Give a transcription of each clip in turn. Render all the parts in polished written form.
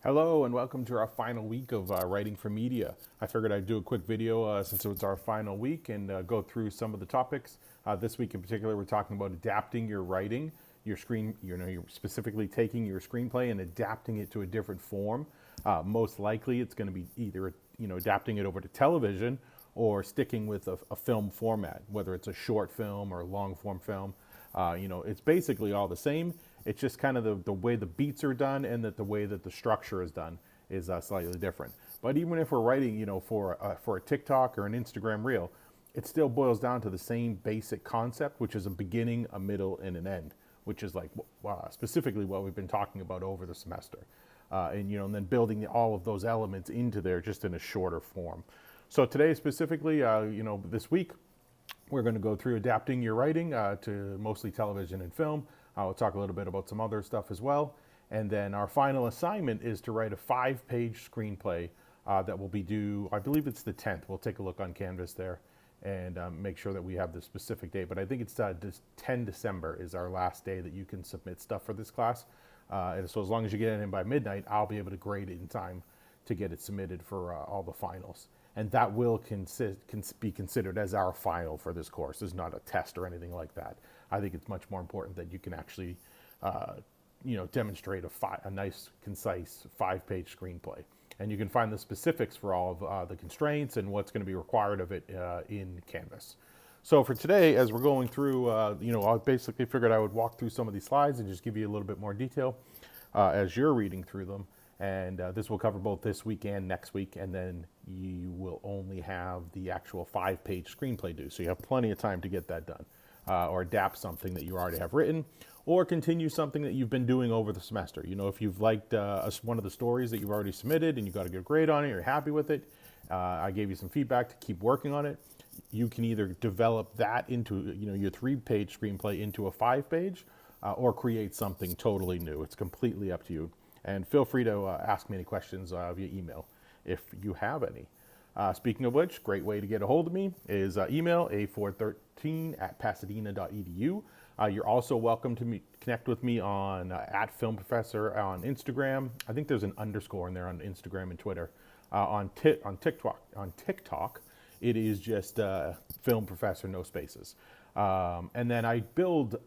Hello and welcome to our final week of writing for media. I figured I'd do a quick video since it's our final week and go through some of the topics. This week in particular, we're talking about adapting your writing, your screen. You're specifically taking your screenplay and adapting it to a different form. Most likely, it's going to be either adapting it over to television or sticking with a film format, whether it's a short film or a long form film. It's basically all the same. It's just kind of the way the beats are done and that the way that the structure is done is slightly different. But even if we're writing, for a TikTok or an Instagram reel, it still boils down to the same basic concept, which is a beginning, a middle, and an end, which is like specifically what we've been talking about over the semester, and then building all of those elements into there just in a shorter form. So today specifically, this week we're going to go through adapting your writing to mostly television and film. We'll talk a little bit about some other stuff as well. And then our final assignment is to write a 5-page screenplay that will be due, I believe it's the 10th. We'll take a look on Canvas there and make sure that we have the specific date. But I think it's 10 December is our last day that you can submit stuff for this class. And so as long as you get it in by midnight, I'll be able to grade it in time to get it submitted for all the finals. And that will be considered as our final for this course. It's not a test or anything like that. I think it's much more important that you can actually, demonstrate a nice, concise 5-page screenplay. And you can find the specifics for all of the constraints and what's going to be required of it in Canvas. So for today, as we're going through, I basically figured I would walk through some of these slides and just give you a little bit more detail as you're reading through them. And this will cover both this week and next week, and then you will only have the actual 5-page screenplay due. So you have plenty of time to get that done, or adapt something that you already have written, or continue something that you've been doing over the semester. If you've liked one of the stories that you've already submitted and you got a good grade on it, you're happy with it, I gave you some feedback to keep working on it. You can either develop that into your 3-page screenplay into a 5-page, or create something totally new. It's completely up to you. And feel free to ask me any questions via email if you have any. Speaking of which, great way to get a hold of me is email a413@pasadena.edu. You're also welcome to connect with me on @filmprofessor on Instagram. I think there's an underscore in there on Instagram and Twitter. On TikTok, it is just Film Professor, no spaces. And then I build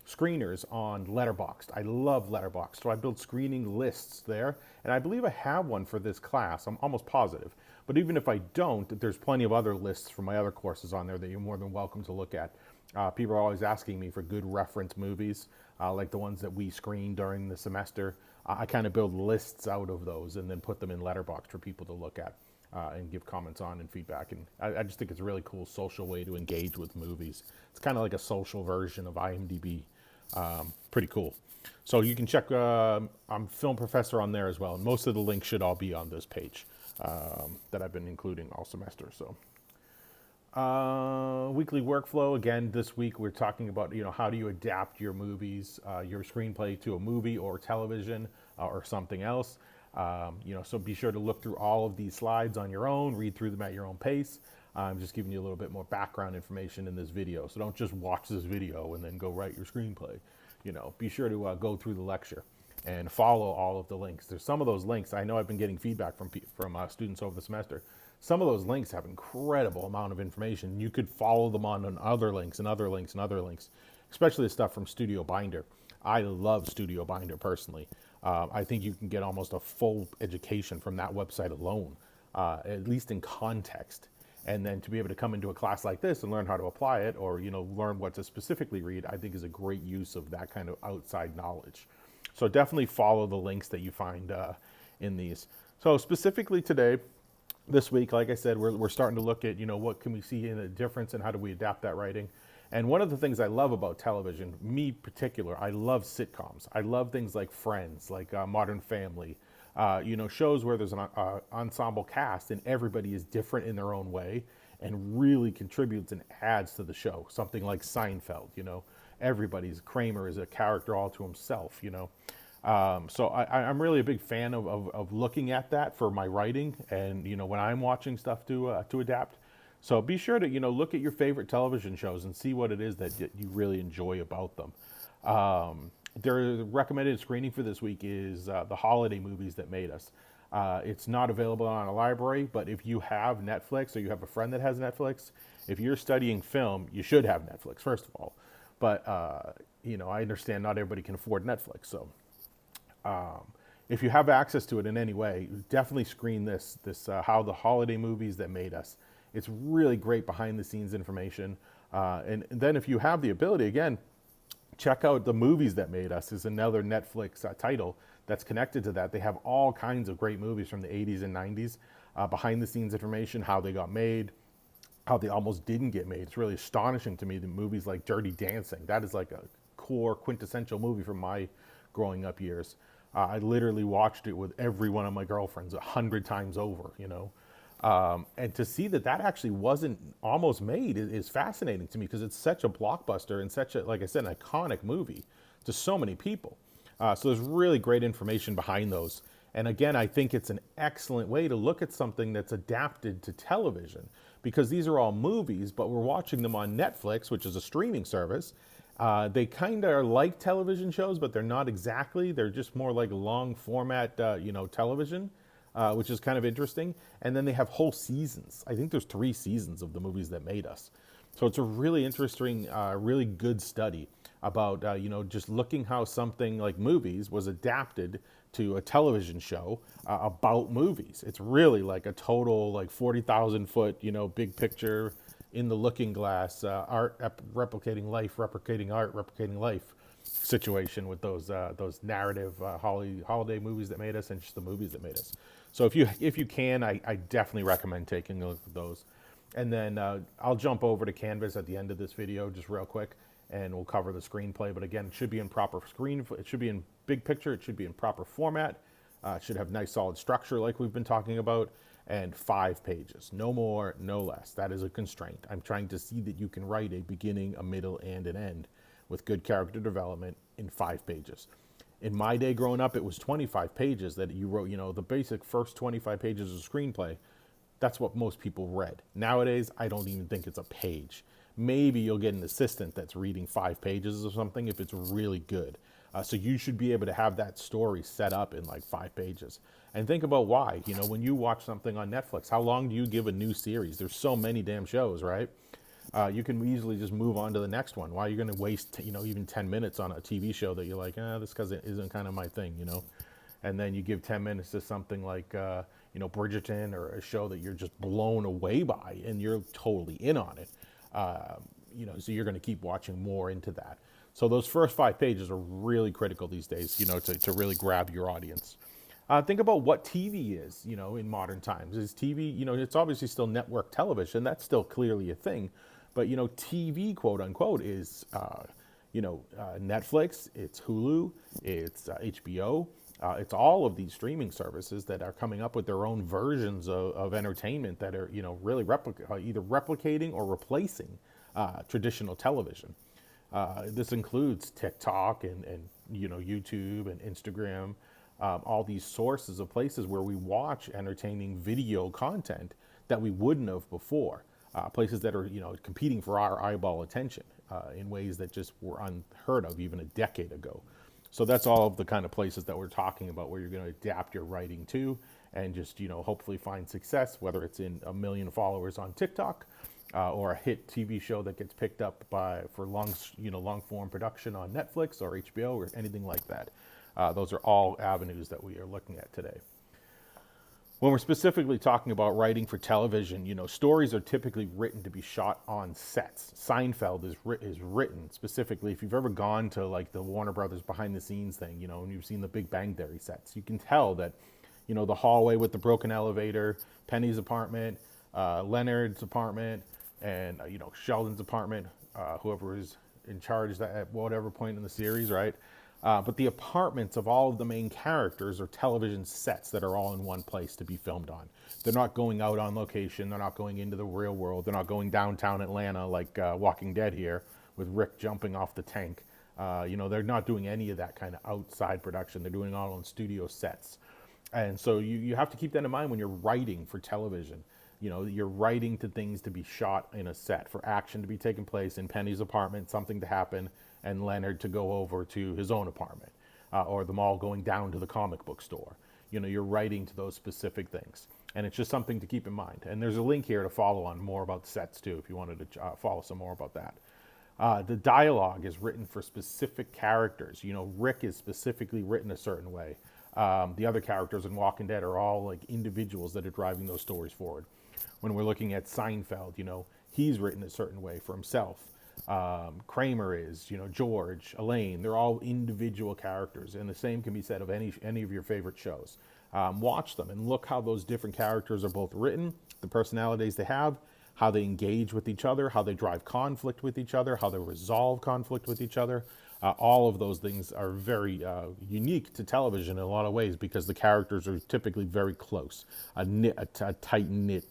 screeners on Letterboxd. I love Letterboxd, so I build screening lists there, and I believe I have one for this class. I'm almost positive. But even if I don't, there's plenty of other lists from my other courses on there that you're more than welcome to look at. People are always asking me for good reference movies, like the ones that we screened during the semester. I kind of build lists out of those and then put them in Letterboxd for people to look at and give comments on and feedback. And I just think it's a really cool social way to engage with movies. It's kind of like a social version of IMDb. Pretty cool. So you can check, I'm Film Professor on there as well. And most of the links should all be on this page that I've been including all semester. So weekly workflow. Again, this week we're talking about, how do you adapt your movies, your screenplay to a movie or television or something else. So be sure to look through all of these slides on your own, read through them at your own pace. I'm just giving you a little bit more background information in this video. So don't just watch this video and then go write your screenplay. Be sure to go through the lecture and follow all of the links. There's some of those links. I know I've been getting feedback from students over the semester. Some of those links have incredible amount of information. You could follow them on other links and other links and other links, especially the stuff from Studio Binder. I love Studio Binder personally. I think you can get almost a full education from that website alone, at least in context. And then to be able to come into a class like this and learn how to apply it, or learn what to specifically read, I think is a great use of that kind of outside knowledge. So definitely follow the links that you find in these. So specifically today, this week, like I said, we're starting to look at what can we see in the difference and how do we adapt that writing. And one of the things I love about television, me particular, I love sitcoms. I love things like Friends, like Modern Family. Shows where there's an ensemble cast and everybody is different in their own way and really contributes and adds to the show. Something like Seinfeld, everybody's Kramer is a character all to himself, So I'm really a big fan of looking at that for my writing and, when I'm watching stuff to adapt. So be sure to, look at your favorite television shows and see what it is that you really enjoy about them. Their recommended screening for this week is the holiday movies that made us. It's not available on a library, but if you have Netflix or you have a friend that has Netflix, if you're studying film, you should have Netflix, first of all. But, I understand not everybody can afford Netflix. So if you have access to it in any way, definitely screen this How the Holiday Movies That Made Us. It's really great behind the scenes information. And then if you have the ability, again, check out The Movies That Made Us is another Netflix title that's connected to that. They have all kinds of great movies from the 80s and 90s, behind the scenes information, how they got made, how they almost didn't get made. It's really astonishing to me that movies like Dirty Dancing, that is like a core quintessential movie from my growing up years. I literally watched it with every one of my girlfriends 100 times over. And to see that actually wasn't almost made is fascinating to me because it's such a blockbuster and such a, like I said, an iconic movie to so many people. So there's really great information behind those. And again, I think it's an excellent way to look at something that's adapted to television because these are all movies, but we're watching them on Netflix, which is a streaming service. They kind of are like television shows, but they're not exactly. They're just more like long format, television, which is kind of interesting. And then they have whole seasons. I think there's 3 seasons of The Movies That Made Us. So it's a really interesting, really good study about, just looking how something like movies was adapted to a television show about movies. It's really like a total like 40,000 foot, big picture in the looking glass, art replicating life, replicating art, replicating life situation with those narrative holiday movies that made us and just the movies that made us. So if you can, I definitely recommend taking a look at those. And then I'll jump over to Canvas at the end of this video just real quick, and we'll cover the screenplay. But again, it should be in proper it should be in big picture, it should be in proper format, it should have nice solid structure like we've been talking about, and 5 pages, no more, no less. That is a constraint. I'm trying to see that you can write a beginning, a middle, and an end with good character development in 5 pages. In my day growing up, it was 25 pages that you wrote, the basic first 25 pages of screenplay. That's what most people read. Nowadays, I don't even think it's a page. Maybe you'll get an assistant that's reading 5 pages or something if it's really good. So you should be able to have that story set up in like 5 pages. And think about why. When you watch something on Netflix, how long do you give a new series? There's so many damn shows, right? You can easily just move on to the next one. Why are you going to waste, even 10 minutes on a TV show that you're like, this isn't kind of my thing, And then you give 10 minutes to something like, Bridgerton or a show that you're just blown away by and you're totally in on it. So you're going to keep watching more into that. So those first 5 pages are really critical these days, to really grab your audience. Think about what TV is, in modern times. Is TV, it's obviously still network television. That's still clearly a thing. But, TV, quote unquote, is, Netflix, it's Hulu, it's HBO. It's all of these streaming services that are coming up with their own versions of entertainment that are, really either replicating or replacing traditional television. This includes TikTok and YouTube and Instagram, all these sources of places where we watch entertaining video content that we wouldn't have before. Places that are, competing for our eyeball attention in ways that just were unheard of even a decade ago. So that's all of the kind of places that we're talking about where you're going to adapt your writing to and just, hopefully find success, whether it's in 1 million followers on TikTok or a hit TV show that gets picked up for long form production on Netflix or HBO or anything like that. Those are all avenues that we are looking at today. When we're specifically talking about writing for television, stories are typically written to be shot on sets. Seinfeld is written specifically. If you've ever gone to like the Warner Brothers behind the scenes thing, and you've seen the Big Bang Theory sets, you can tell that, the hallway with the broken elevator, Penny's apartment, Leonard's apartment, and, Sheldon's apartment, whoever is in charge at whatever point in the series, right? But the apartments of all of the main characters are television sets that are all in one place to be filmed on. They're not going out on location. They're not going into the real world. They're not going downtown Atlanta like Walking Dead here with Rick jumping off the tank. They're not doing any of that kind of outside production. They're doing it all on studio sets. And so you have to keep that in mind when you're writing for television. You're writing to things to be shot in a set, for action to be taking place in Penny's apartment, something to happen, and Leonard to go over to his own apartment, or them all going down to the comic book store. You're writing to those specific things. And it's just something to keep in mind. And there's a link here to follow on more about sets too, if you wanted to follow some more about that. The dialogue is written for specific characters. Rick is specifically written a certain way. The other characters in Walking Dead are all like individuals that are driving those stories forward. When we're looking at Seinfeld, he's written a certain way for himself. Kramer is, George, Elaine, they're all individual characters. And the same can be said of any of your favorite shows. Watch them and look how those different characters are both written, the personalities they have, how they engage with each other, how they drive conflict with each other, how they resolve conflict with each other. All of those things are very unique to television in a lot of ways because the characters are typically very close, a tight-knit,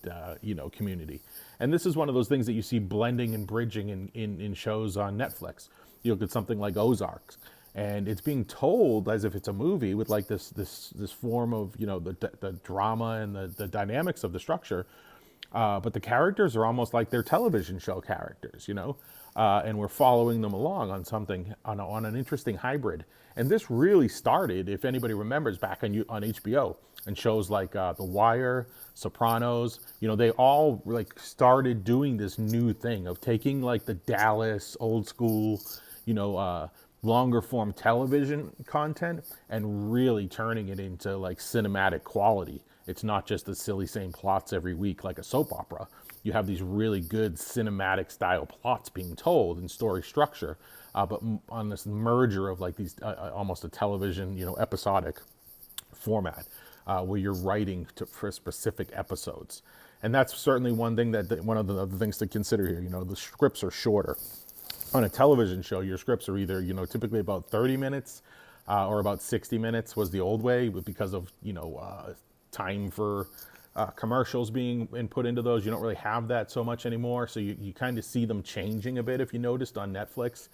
community. And this is one of those things that you see blending and bridging in shows on Netflix. You look at something like Ozarks, and it's being told as if it's a movie with like this form of the drama and the dynamics of the structure, but the characters are almost like they're television show characters, and we're following them along on something on an interesting hybrid. And this really started, if anybody remembers, back on HBO and shows like The Wire, Sopranos. They all like started doing this new thing of taking like the Dallas old school, longer form television content and really turning it into like cinematic quality. It's not just the silly same plots every week like a soap opera. You have these really good cinematic style plots being told in story structure, but on this merger of like these almost a television, episodic format where you're writing for specific episodes. And that's certainly one thing one of the other things to consider here. The scripts are shorter. On a television show, your scripts are either, typically about 30 minutes or about 60 minutes was the old way, but because of, time for commercials being put into those, you don't really have that so much anymore. So you kind of see them changing a bit. If you noticed on Netflix,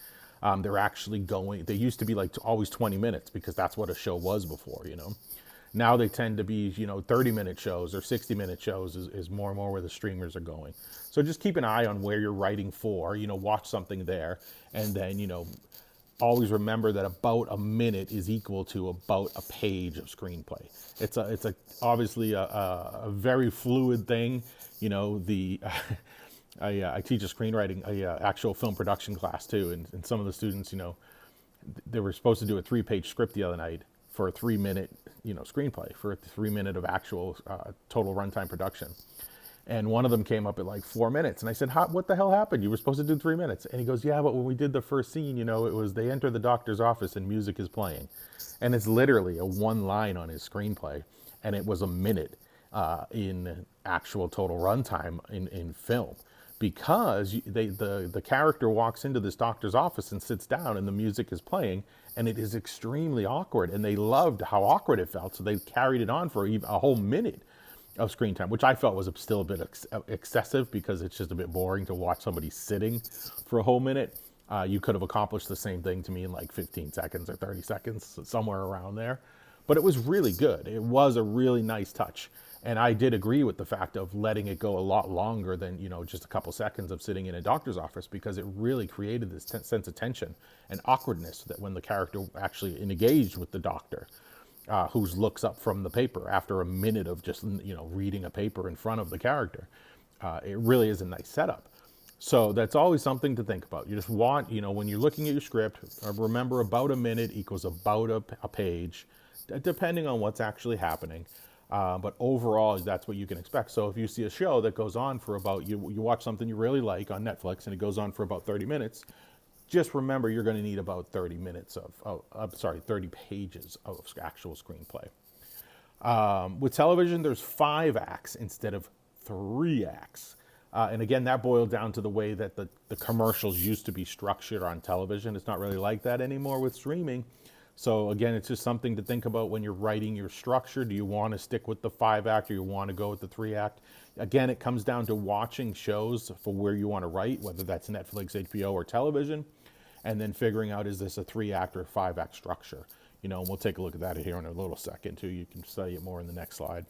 they're actually they used to be like always 20 minutes because that's what a show was before, Now they tend to be, 30-minute shows or 60-minute shows is more and more where the streamers are going. So just keep an eye on where you're writing for, watch something there. And then, always remember that about a minute is equal to about a page of screenplay. It's obviously a very fluid thing. I teach a screenwriting, actual film production class too. And some of the students, they were supposed to do a 3-page script the other night for a 3-minute, screenplay, for a 3-minute of actual total runtime production. And one of them came up at like 4 minutes. And I said, what the hell happened? You were supposed to do 3 minutes. And he goes, yeah, but when we did the first scene, it was they enter the doctor's office and music is playing. And it's literally a one line on his screenplay. And it was a minute in actual total runtime in film. Because the character walks into this doctor's office and sits down and the music is playing. And it is extremely awkward. And they loved how awkward it felt. So they carried it on for a whole minute of screen time, which I felt was still a bit excessive because it's just a bit boring to watch somebody sitting for a whole minute. You could have accomplished the same thing to me in like 15 seconds or 30 seconds, somewhere around there. But it was really good. It was a really nice touch. And I did agree with the fact of letting it go a lot longer than, just a couple seconds of sitting in a doctor's office, because it really created this sense of tension and awkwardness that when the character actually engaged with the doctor, who looks up from the paper after a minute of just, reading a paper in front of the character. It really is a nice setup. So that's always something to think about. You just want, when you're looking at your script, remember about a minute equals about a page, depending on what's actually happening. But overall, that's what you can expect. So if you see a show that goes on for about, you watch something you really like on Netflix and it goes on for about 30 minutes, just remember you're going to need about 30 pages of actual screenplay. With television, there's 5 acts instead of 3 acts. And again, that boiled down to the way that the commercials used to be structured on television. It's not really like that anymore with streaming. So again, it's just something to think about when you're writing your structure. Do you want to stick with the 5-act or you want to go with the 3-act? Again, it comes down to watching shows for where you want to write, whether that's Netflix, HBO, or television, and then figuring out, is this a 3-act or 5-act structure? And we'll take a look at that here in a little second too. You can study it more in the next slide.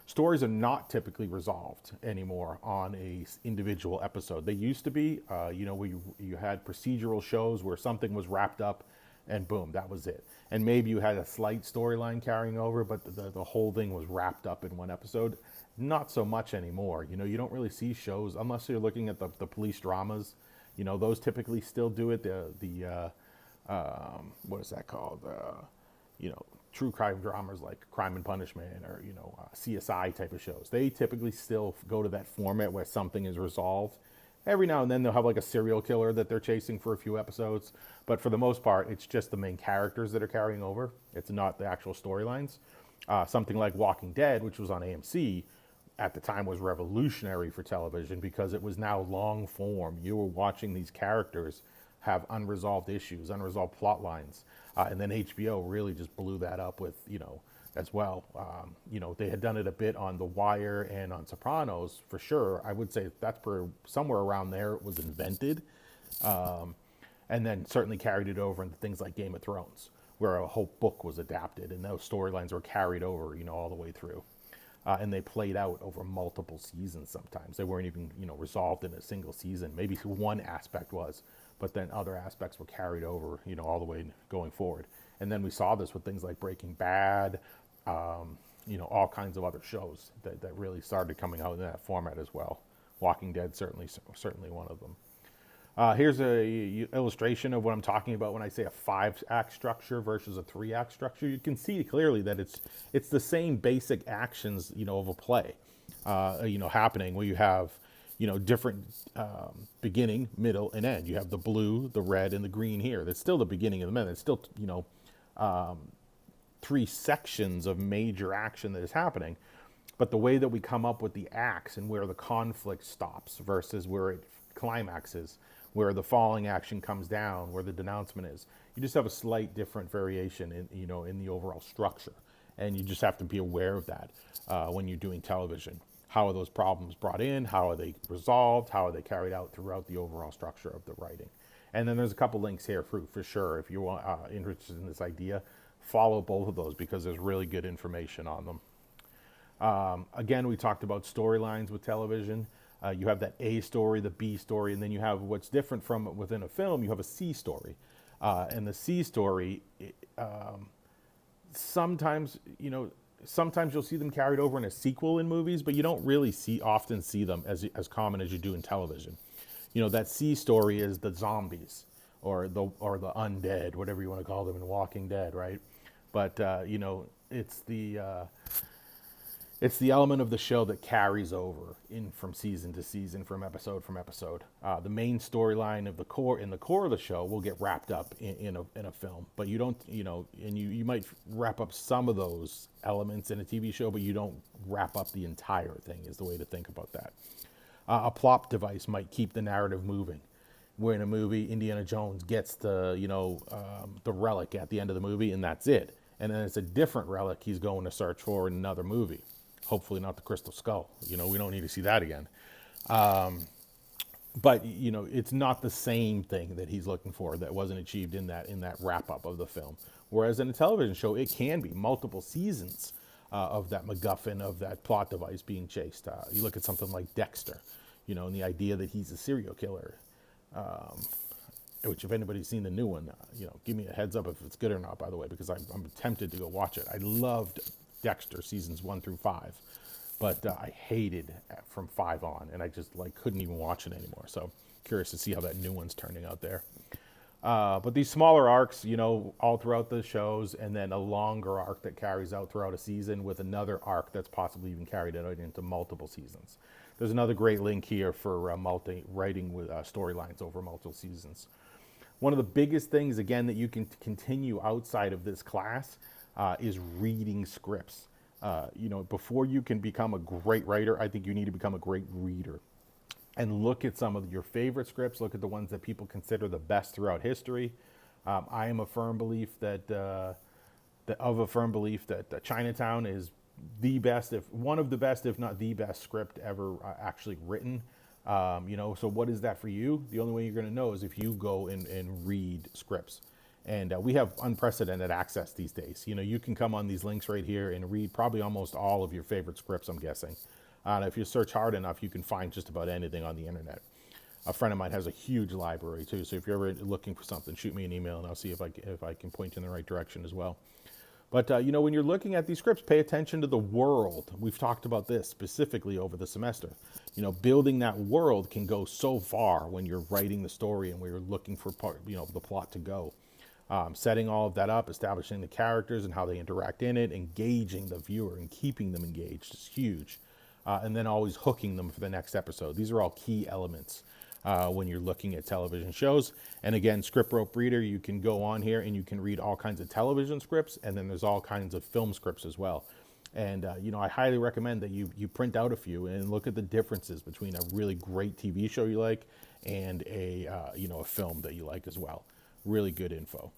stories are not typically resolved anymore on a individual episode. They used to be, where you had procedural shows where something was wrapped up and boom, that was it. And maybe you had a slight storyline carrying over, but the whole thing was wrapped up in one episode. Not so much anymore. You don't really see shows, unless you're looking at the police dramas. Those typically still do it. What is that called? True crime dramas like Crime and Punishment, or CSI type of shows. They typically still go to that format where something is resolved. Every now and then they'll have like a serial killer that they're chasing for a few episodes, but for the most part, it's just the main characters that are carrying over. It's not the actual storylines. Something like Walking Dead, which was on AMC at the time, was revolutionary for television because it was now long form. You were watching these characters have unresolved issues, unresolved plot lines. And then HBO really just blew that up with, as well. They had done it a bit on The Wire and on Sopranos, for sure. I would say that's somewhere around there it was invented. And then certainly carried it over into things like Game of Thrones, where a whole book was adapted and those storylines were carried over, all the way through. And they played out over multiple seasons sometimes. They weren't even, resolved in a single season. Maybe one aspect was, but then other aspects were carried over, all the way going forward. And then we saw this with things like Breaking Bad, all kinds of other shows that really started coming out in that format as well. Walking Dead, certainly one of them. Here's a illustration of what I'm talking about when I say a 5-act structure versus a 3-act structure. You can see clearly that it's the same basic actions, of a play, happening where you have, different beginning, middle, and end. You have the blue, the red, and the green here. That's still the beginning and the middle. It's still, 3 sections of major action that is happening. But the way that we come up with the acts and where the conflict stops versus where it climaxes, where the falling action comes down, where the denouncement is, you just have a slight different variation in the overall structure. And you just have to be aware of that when you're doing television. How are those problems brought in? How are they resolved? How are they carried out throughout the overall structure of the writing? And then there's a couple links here for sure. If you're interested in this idea, follow both of those because there's really good information on them. Again, we talked about storylines with television. You have that A story, the B story, and then you have what's different from within a film. You have a C story. And the C story, sometimes you'll see them carried over in a sequel in movies, but you don't really often see them as common as you do in television. That C story is the zombies or the undead, whatever you want to call them in Walking Dead, right? But it's the element of the show that carries over in from season to season, from episode. The main storyline of the core of the show will get wrapped up in a film, but you don't, and you might wrap up some of those elements in a TV show, but you don't wrap up the entire thing, is the way to think about that. A plot device might keep the narrative moving. Where in a movie, Indiana Jones gets the relic at the end of the movie, and that's it. And then it's a different relic he's going to search for in another movie. Hopefully not the Crystal Skull. We don't need to see that again. But it's not the same thing that he's looking for that wasn't achieved in that wrap up of the film. Whereas in a television show, it can be multiple seasons of that MacGuffin, of that plot device being chased. You look at something like Dexter, and the idea that he's a serial killer. Which, if anybody's seen the new one, give me a heads up if it's good or not, by the way, because I'm tempted to go watch it. I loved Dexter seasons 1 through 5, but I hated from 5 on, and I just couldn't even watch it anymore. So curious to see how that new one's turning out there. But these smaller arcs, all throughout the shows, and then a longer arc that carries out throughout a season with another arc that's possibly even carried out into multiple seasons. There's another great link here for writing with storylines over multiple seasons. One of the biggest things, again, that you can continue outside of this class is reading scripts. Before you can become a great writer, I think you need to become a great reader. And look at some of your favorite scripts. Look at the ones that people consider the best throughout history. I am a firm belief that Chinatown is the best, if one of the best, if not the best script ever actually written. So what is that for you? The only way you're going to know is if you go and read scripts. And we have unprecedented access these days. You know, you can come on these links right here and read probably almost all of your favorite scripts, I'm guessing. If you search hard enough, you can find just about anything on the internet. A friend of mine has a huge library too, so if you're ever looking for something, shoot me an email and I'll see if I can point you in the right direction as well. But you know, when you're looking at these scripts, pay attention to the world. We've talked about this specifically over the semester. You know, building that world can go so far when you're writing the story and when you're looking for the plot to go. Setting all of that up, establishing the characters and how they interact in it, engaging the viewer and keeping them engaged is huge. And then always hooking them for the next episode. These are all key elements when you're looking at television shows. And again, Script Rope Reader, you can go on here and you can read all kinds of television scripts, and then there's all kinds of film scripts as well. And you know, I highly recommend that you print out a few and look at the differences between a really great TV show you like and a film that you like as well. Really good info.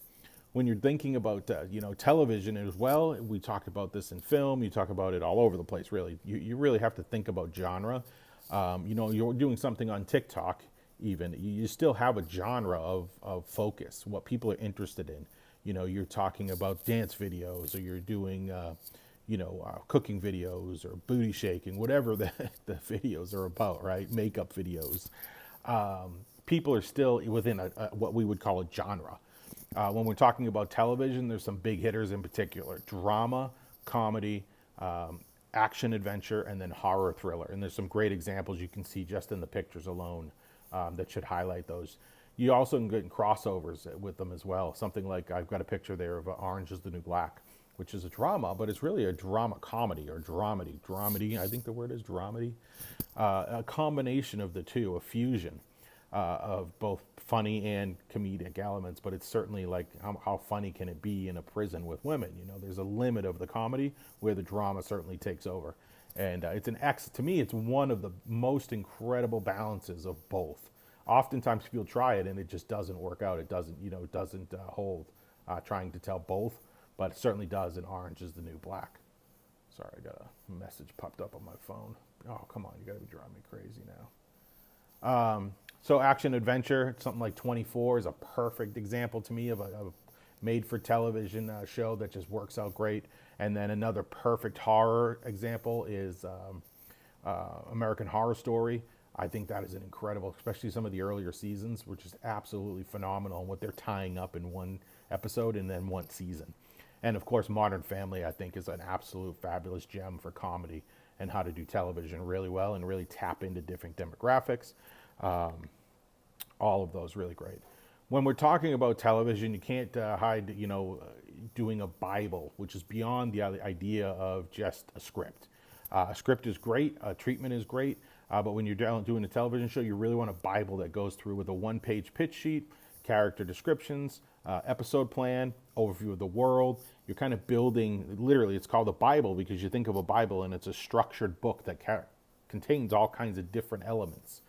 When you're thinking about television as well, we talked about this in film. You talk about it all over the place. Really, you really have to think about genre. You're doing something on TikTok. Even you still have a genre of focus, what people are interested in. You know, you're talking about dance videos, or you're doing cooking videos or booty shaking, whatever the videos are about, right? Makeup videos. People are still within what we would call a genre. When we're talking about television, there's some big hitters in particular: drama, comedy, action adventure, and then horror thriller. And there's some great examples you can see just in the pictures alone that should highlight those. You also can get crossovers with them as well. Something like, I've got a picture there of Orange is the New Black, which is a drama, but it's really a drama comedy or dramedy. Dramedy, I think the word is dramedy. A combination of the two, a fusion of both funny and comedic elements, but it's certainly like how funny can it be in a prison with women? You know, there's a limit of the comedy where the drama certainly takes over. And to me, it's one of the most incredible balances of both. Oftentimes people try it and it just doesn't work out. It doesn't hold trying to tell both, but it certainly does in Orange is the New Black. Sorry, I got a message popped up on my phone. Oh, come on, you gotta be driving me crazy now. So action adventure, something like 24 is a perfect example to me of a made-for-television show that just works out great. And then another perfect horror example is American Horror Story. I think that is an incredible, especially some of the earlier seasons, which is absolutely phenomenal in what they're tying up in one episode and then one season. And of course, Modern Family, I think, is an absolute fabulous gem for comedy and how to do television really well and really tap into different demographics. All of those really great. When we're talking about television, you can't hide, doing a Bible, which is beyond the idea of just a script. A script is great, a treatment is great, but when you're doing a television show, you really want a Bible that goes through with a one-page pitch sheet, character descriptions, episode plan, overview of the world. You're kind of building, literally, it's called a Bible because you think of a Bible and it's a structured book that contains all kinds of different elements.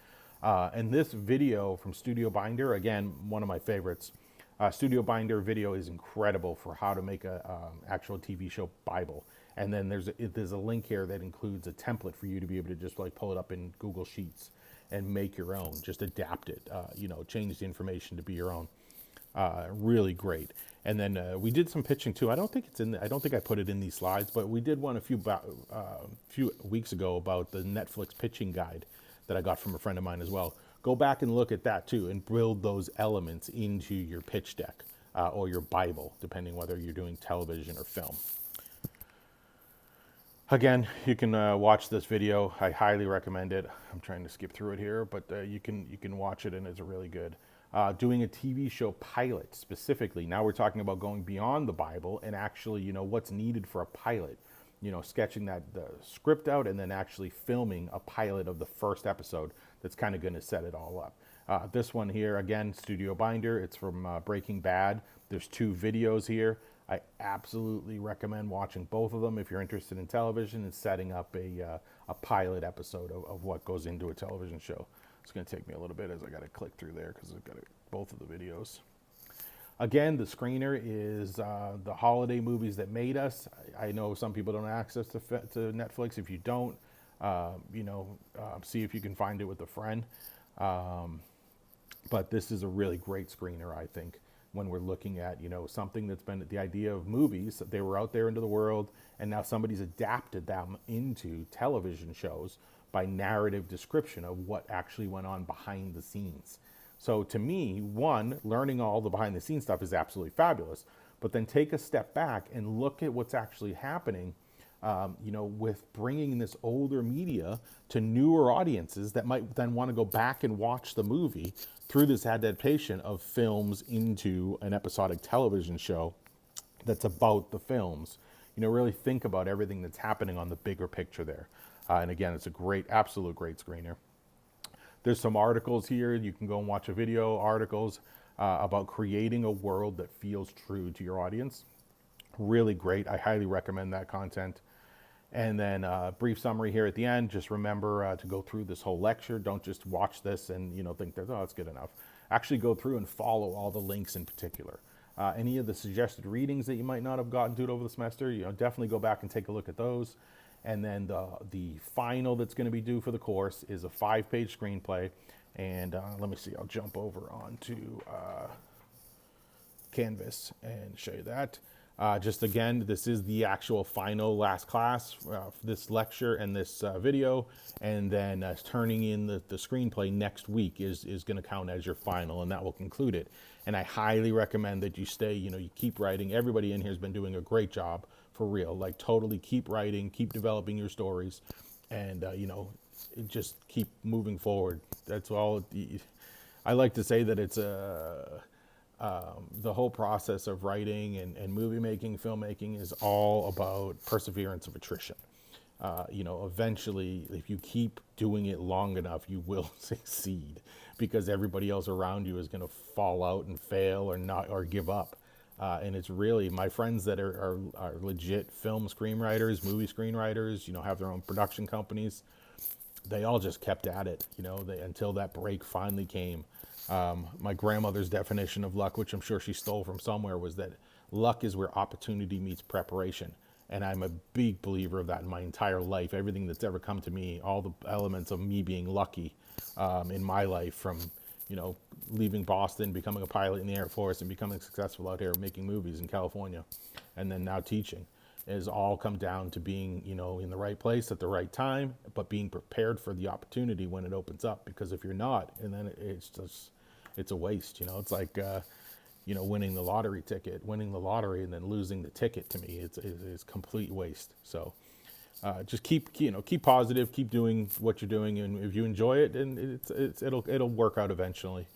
And this video from Studio Binder, again, one of my favorites. Studio Binder video is incredible for how to make a actual TV show Bible. And then there's a link here that includes a template for you to be able to just like pull it up in Google Sheets and make your own. Just adapt it, change the information to be your own. Really great. And then we did some pitching too. I don't think I put it in these slides, but we did one a few weeks ago about the Netflix pitching guide that I got from a friend of mine as well. Go back and look at that too and build those elements into your pitch deck or your Bible, depending whether you're doing television or film. Again, you can watch this video. I highly recommend it. I'm trying to skip through it here, but you can watch it and it's really good. Doing a TV show pilot specifically. Now we're talking about going beyond the Bible and actually, what's needed for a pilot. Sketching the script out and then actually filming a pilot of the first episode that's kind of going to set it all up. This one here, again, Studio Binder. It's from Breaking Bad. There's 2 videos here. I absolutely recommend watching both of them if you're interested in television and setting up a pilot episode of what goes into a television show. It's going to take me a little bit as I got to click through there because I've got both of the videos. Again, the screener is the holiday movies that made us. I know some people don't have access to Netflix. If you don't, see if you can find it with a friend. But this is a really great screener, I think. when we're looking at, something that's been the idea of movies. They were out there into the world, and now somebody's adapted them into television shows by narrative description of what actually went on behind the scenes. So to me, one, learning all the behind the scenes stuff is absolutely fabulous, but then take a step back and look at what's actually happening, with bringing this older media to newer audiences that might then want to go back and watch the movie through this adaptation of films into an episodic television show that's about the films. Really think about everything that's happening on the bigger picture there. And again, it's a absolute great screener. There's some articles here. You can go and watch a video, articles about creating a world that feels true to your audience. Really great. I highly recommend that content. And then a brief summary here at the end. Just remember to go through this whole lecture. Don't just watch this and think that, oh, it's good enough. Actually go through and follow all the links in particular. Any of the suggested readings that you might not have gotten to it over the semester, definitely go back and take a look at those. And then the final that's going to be due for the course is a 5-page screenplay. And let me see, I'll jump over onto Canvas and show you that. Just again, this is the actual final last class for this lecture and this video, and then turning in the screenplay next week is going to count as your final, and that will conclude it. And I highly recommend that you stay, you keep writing. Everybody in here has been doing a great job, for real. Like, totally keep writing, keep developing your stories, and just keep moving forward. That's all. I like to say that it's the whole process of writing and movie making, filmmaking is all about perseverance of attrition. Eventually, if you keep doing it long enough, you will succeed, because everybody else around you is going to fall out and fail or give up. And it's really my friends that are legit film screenwriters, movie screenwriters, have their own production companies. They all just kept at it, until that break finally came. My grandmother's definition of luck, which I'm sure she stole from somewhere, was that luck is where opportunity meets preparation. And I'm a big believer of that in my entire life. Everything that's ever come to me, all the elements of me being lucky in my life, from, leaving Boston, becoming a pilot in the Air Force, and becoming successful out here making movies in California, and then now teaching, is all come down to being, in the right place at the right time, but being prepared for the opportunity when it opens up. Because if you're not, and then it's a waste. It's like, winning the lottery, and then losing the ticket. To me, it's complete waste. So just keep positive, keep doing what you're doing, and if you enjoy it, and it'll work out eventually.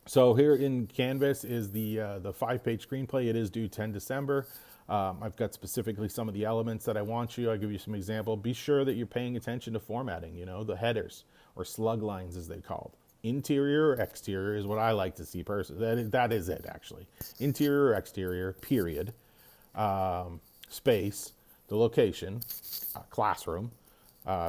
So here in Canvas is the 5-page screenplay. It is due 10 December. I've got specifically some of the elements that I want you. I'll give you some example. Be sure that you're paying attention to formatting, the headers, or slug lines as they called. Interior or exterior is what I like to see personally. That is it, actually. Interior or exterior, period. Space, the location, classroom,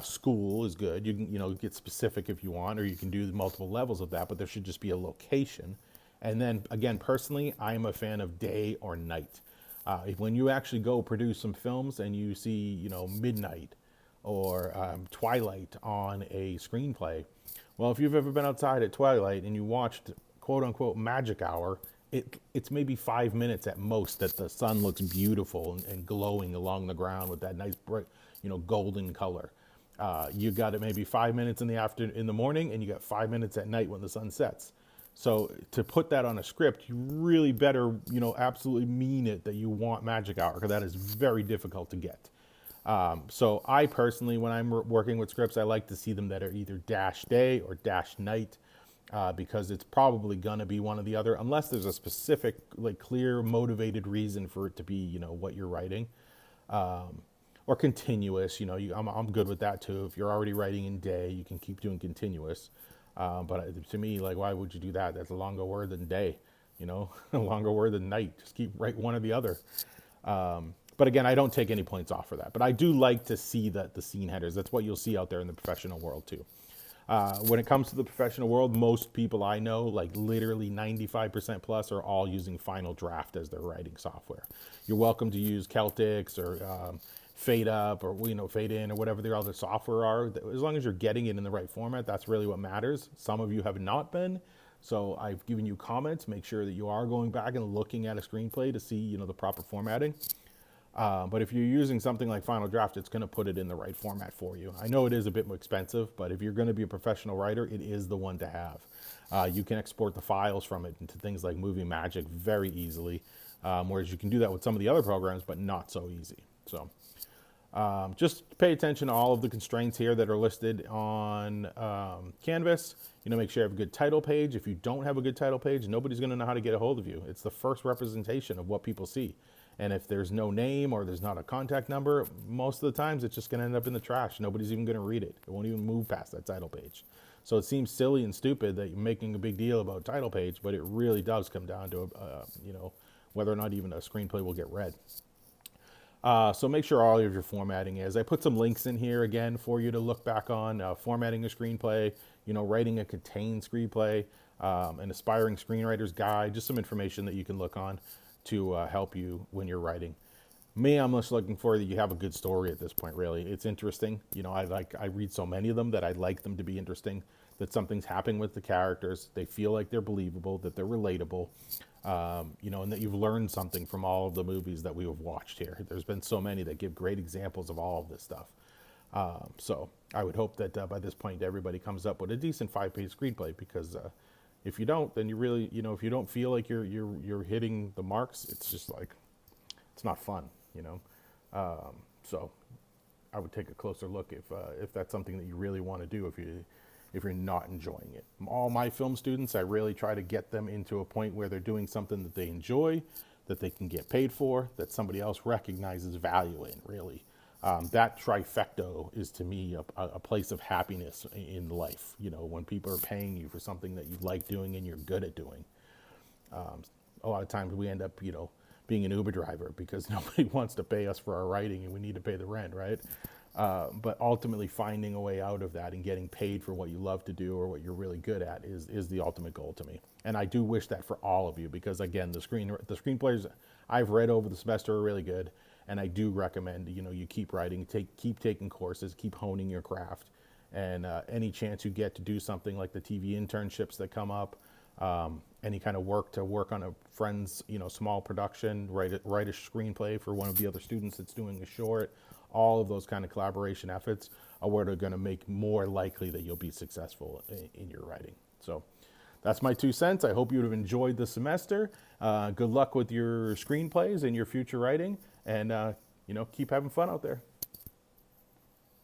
school is good. You can get specific if you want, or you can do multiple levels of that, but there should just be a location. And then again, personally, I'm a fan of day or night. When you actually go produce some films and you see, midnight or twilight on a screenplay, well, if you've ever been outside at twilight and you watched quote unquote magic hour, it's maybe 5 minutes at most that the sun looks beautiful and glowing along the ground with that nice bright, golden color. You got it maybe 5 minutes in the morning, and you got 5 minutes at night when the sun sets. So to put that on a script, you really better, absolutely mean it that you want magic hour, because that is very difficult to get. So I personally, when I'm working with scripts, I like to see them that are either dash day or dash night, because it's probably going to be one or the other, unless there's a specific, clear, motivated reason for it to be, what you're writing. Or continuous, I'm good with that too. If you're already writing in day, you can keep doing continuous. But to me, why would you do that? That's a longer word than day, a longer word than night. Just keep write one or the other. But again, I don't take any points off for that. But I do like to see the scene headers. That's what you'll see out there in the professional world too. When it comes to the professional world, most people I know, literally 95% plus, are all using Final Draft as their writing software. You're welcome to use Celtics or Fade Up or Fade In or whatever the other software are. As long as you're getting it in the right format, that's really what matters. Some of you have not been. So I've given you comments. Make sure that you are going back and looking at a screenplay to see, the proper formatting. But if you're using something like Final Draft, it's going to put it in the right format for you. I know it is a bit more expensive, but if you're going to be a professional writer, it is the one to have. You can export the files from it into things like Movie Magic very easily, whereas you can do that with some of the other programs, but not so easy. So just pay attention to all of the constraints here that are listed on Canvas. Make sure you have a good title page. If you don't have a good title page, nobody's going to know how to get a hold of you. It's the first representation of what people see. And if there's no name or there's not a contact number, most of the times it's just going to end up in the trash. Nobody's even going to read it. It won't even move past that title page. So it seems silly and stupid that you're making a big deal about title page, but it really does come down to, whether or not even a screenplay will get read. So make sure all of your formatting is. I put some links in here again for you to look back on. Formatting a screenplay, writing a contained screenplay, an aspiring screenwriter's guide, just some information that you can look on to help you when you're writing. Me, I'm just looking for that you have a good story at this point, really. It's interesting. I read so many of them that I'd like them to be interesting, that something's happening with the characters. They feel like they're believable, that they're relatable, and that you've learned something from all of the movies that we have watched here. There's been so many that give great examples of all of this stuff. So I would hope that by this point, everybody comes up with a decent 5-page screenplay, because if you don't, then you really, if you don't feel like you're hitting the marks, it's just like, it's not fun, So I would take a closer look if that's something that you really want to do, if you're not enjoying it. All my film students, I really try to get them into a point where they're doing something that they enjoy, that they can get paid for, that somebody else recognizes value in, really. That trifecta is, to me, a place of happiness in life. When people are paying you for something that you like doing and you're good at doing. A lot of times we end up, being an Uber driver because nobody wants to pay us for our writing and we need to pay the rent, right? But ultimately finding a way out of that and getting paid for what you love to do or what you're really good at is the ultimate goal to me. And I do wish that for all of you, because again, the screenplays I've read over the semester are really good. And I do recommend, you keep writing, keep taking courses, keep honing your craft. And any chance you get to do something like the TV internships that come up, any kind of work on a friend's, small production, write a screenplay for one of the other students that's doing a short, all of those kind of collaboration efforts are what are going to make more likely that you'll be successful in your writing. So that's my 2 cents. I hope you would have enjoyed the semester. Good luck with your screenplays and your future writing, and keep having fun out there.